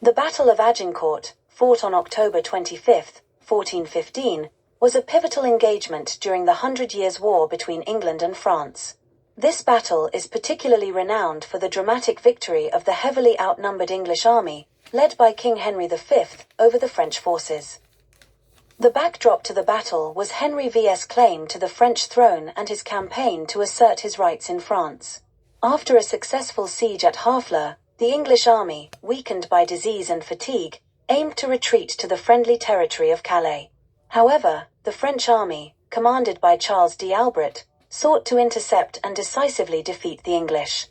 The Battle of Agincourt, fought on October 25, 1415, was a pivotal engagement during the Hundred Years' War between England and France. This battle is particularly renowned for the dramatic victory of the heavily outnumbered English army, led by King Henry V, over the French forces. The backdrop to the battle was Henry V's claim to the French throne and his campaign to assert his rights in France. After a successful siege at Harfleur, the English army, weakened by disease and fatigue, aimed to retreat to the friendly territory of Calais. However, the French army, commanded by Charles d'Albret, sought to intercept and decisively defeat the English.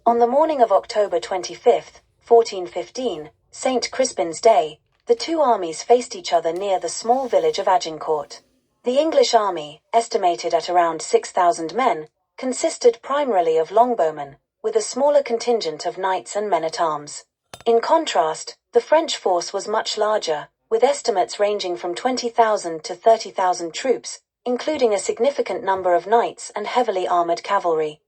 On the morning of October 25, 1415, St. Crispin's Day, the two armies faced each other near the small village of Agincourt. The English army, estimated at around 6,000 men, consisted primarily of longbowmen, with a smaller contingent of knights and men-at-arms. In contrast, the French force was much larger, with estimates ranging from 20,000 to 30,000 troops, including a significant number of knights and heavily armored cavalry.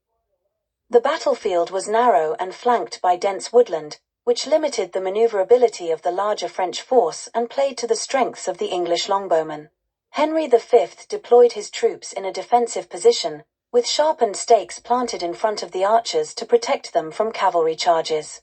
The battlefield was narrow and flanked by dense woodland, which limited the maneuverability of the larger French force and played to the strengths of the English longbowmen. Henry V deployed his troops in a defensive position, with sharpened stakes planted in front of the archers to protect them from cavalry charges.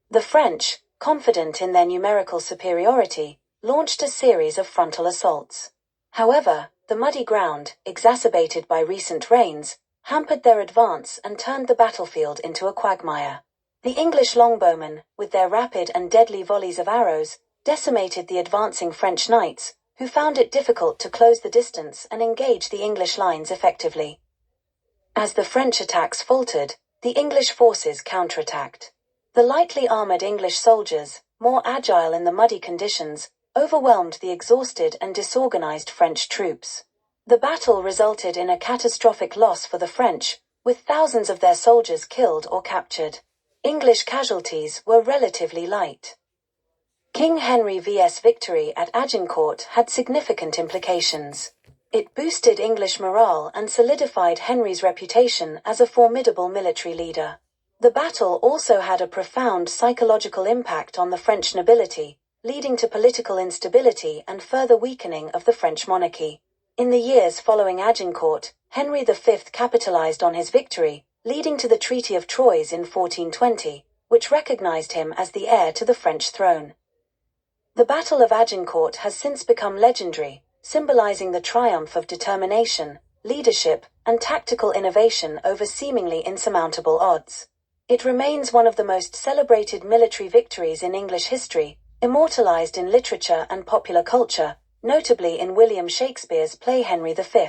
The French, confident in their numerical superiority, launched a series of frontal assaults. However, the muddy ground, exacerbated by recent rains, hampered their advance and turned the battlefield into a quagmire. The English longbowmen, with their rapid and deadly volleys of arrows, decimated the advancing French knights, who found it difficult to close the distance and engage the English lines effectively. As the French attacks faltered, the English forces counterattacked. The lightly armored English soldiers, more agile in the muddy conditions, overwhelmed the exhausted and disorganized French troops. The battle resulted in a catastrophic loss for the French, with thousands of their soldiers killed or captured. English casualties were relatively light. King Henry V's victory at Agincourt had significant implications. It boosted English morale and solidified Henry's reputation as a formidable military leader. The battle also had a profound psychological impact on the French nobility, leading to political instability and further weakening of the French monarchy. In the years following Agincourt, Henry V capitalized on his victory, leading to the Treaty of Troyes in 1420, which recognized him as the heir to the French throne. The Battle of Agincourt has since become legendary, symbolizing the triumph of determination, leadership, and tactical innovation over seemingly insurmountable odds. It remains one of the most celebrated military victories in English history, immortalized in literature and popular culture, notably in William Shakespeare's play Henry V.